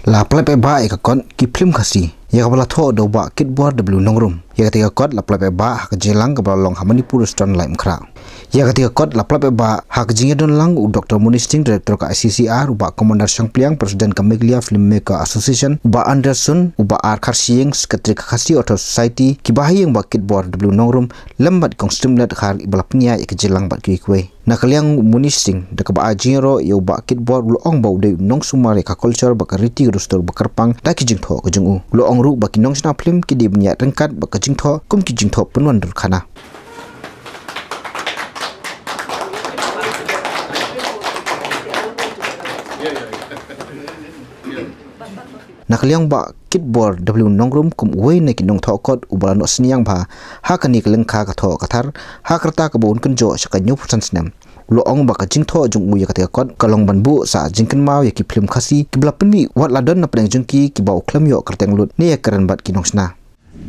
La Paidbah Iaka kon ki Phlim Khasi. Iaka bala tho do ba kitbor W Nongrum. Iaka tiga kot la Paidbah hak jelang ke bala long Manipur Stone Lime Kra. Iaka tiga kot la Paidbah hak jingedon lang u Dr. Munisting Director ka ICCR uba Commander Sangpliang Presiden Kameglia Filmmaker Association uba Anderson uba Khasi Secretary Khasi Auto Society ki bahayang ba kitbor W Nongrum lambat kong stimulate khar ibala pnya ik jelang bat ki kwe. Nakaliang Munisting de ka ba jingero yo ba kitbor lu ong ba de nong sumare ka culture ba ka riti rustor ba karpang da ki jing tho ka jing u lu ong ru ba ki nong sna Phlim ki di bnya rengkat ba ka jing tho kum ki jing tho penwan dur khana. Nakaliang ba kitbor W Nongrum kum uwe na kinong tho kot ubala no sniang ba hakani kelengka ka tho kathar hakrata ka bon kunjo saka nyu pusan snam lo ong ba ka jing tho jung u ya ka kot kalong banbu sa jingken mau ya ki Phlim Khasi ki bla penmi wat ladon na pedang jungki ki bau klam yo kerteng lut ne ya keren bat kinong sna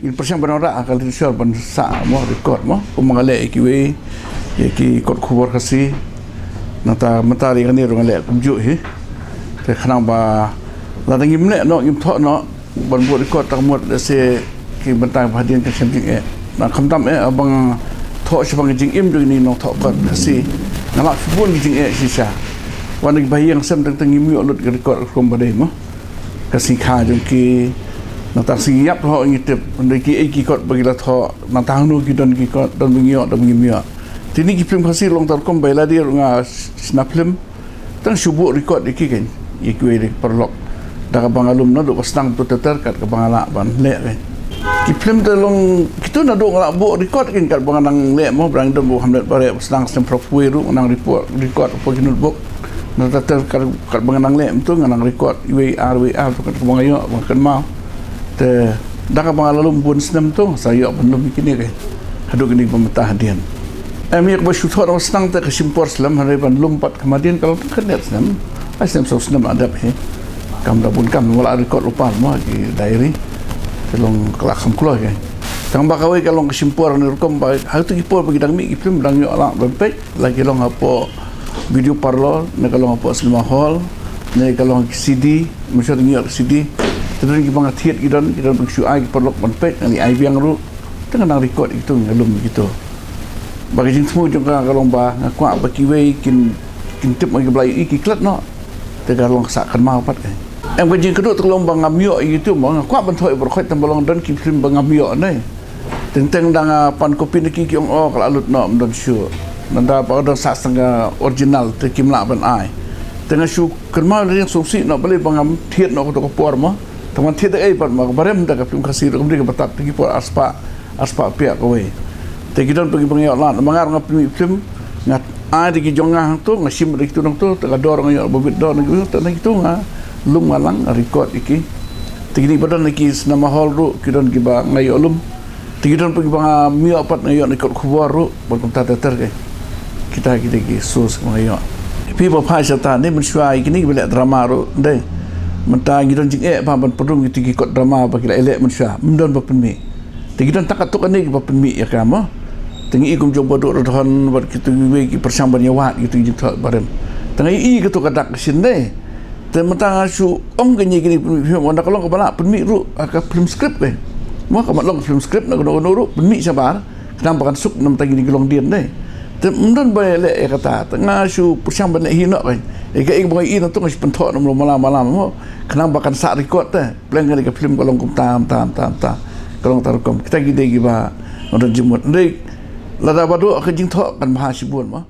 in persiang banora akal risol ban sa mo record mo kumangale ki we ya ki kot khubor Khasi nata matari kan ni rongale kumju hi te khanang ba la dangi mne no im tho no ban bu record tak mot se ki bantang phadin ka sem jing e na khamtam e abang tho sibang jing im du ni no tho kot Khasi nama fubun jing e sisa wan gi bayang sem tang tang im yo lut record kom bade mo Khasi kha jung ki na tak si yap ho ngitip ndai ki ki kot bagi la tho na tang nu ki don bingyo don ngimyo tini ki Phlim Khasi long tar kom baila dia nga sna Phlim tang subu record iki kan ikwe perlok da ka bangalum na do pasang tu teter kat ka bangala ban le kan ki Phlim te long kitu na do ngala bo record kin kat banganang le mo brang do Muhammad bare pasang sem propwe ru nang record po kinul bok na teter kat banganang le tu nang record WR tu kat bangayo kan mau te da ka bangalum bun sem tu saya belum kini kan haduk ni pemerintah hadian yak ba shoot ho pasang te ka simpor slam hare ban lumpat kemudian kalau kan net sem asem so sem adap he kam da bun kam wala record lupa mo ki diary telong kelakam kulo ke tang bakawai kalong kesimpor ni rekom ba ha tu kipor bagi dang mi Phlim dang yo ala bempek lagi long apo video parlor ne kalong apo cinema hall ne kalong CD mesti ngi CD terus ki bang thiet ki don bang ai parlok bempek ni ai biang ru tengah nang record itu ngalum gitu bagi jing semua juga kalong ba ngakwa ba ki wei kin tip bagi blai ki klat no te kalong sakkan mau pat ke em cái gì cái độ tolong bang ngamyo itu bang kwa ban thoi berkhoi tambalong dan ki Phlim bang ngamyo nei tentang dang pan kopi ni ki ong o kala lut no don shu nanda pa don sa sanga original te kimla ban ai tengah shu kerma ni sungsi no bale bang thiet no ko por mo taman thiet ai pat ma barem da ka Phlim Khasi ro mri ka batat ki por aspa pia ko we te ki don pergi bang yo la mangar ngap Phlim ngat ai di ki jonga tu ngasim ri tu dong tu ka dorong yo bobit don ngi tu ngi tu nga lum malang record iki tigini badan iki nama hall ru kidon giba ngayo lum tigidon pergi bang mio pat ngayo record khubor ru berkum teter ke kita ki sus ngayo people pa sata ni mensyua ikini bila drama ru dai menta gidon jing ba ban pedung iki kot drama ba kila elek mensyua mendon ba penmi tigidon takatuk ani ba penmi ya kamo tengi ikum jombo do rodhon bar kitu we ki persamban yawat gitu jing thot barem tengi i kitu kadak sin dai tementang asu ong kenyi kini film onda kalong kepala penmi ru ka film script ke mo ka matlong film script na gono ru penmi sabar kenapa kan suk nam tagi ni gelong dien dai te mendon bale e kata tengah asu persang ban hino kan e ka ing boy in tu ngas penthok nam malam mo kenapa kan sak record te plan ka film kalong kum tam kalong tarukom kita gide gi ba orang jemut ndai lada badu ka jing thok kan mahasibun mo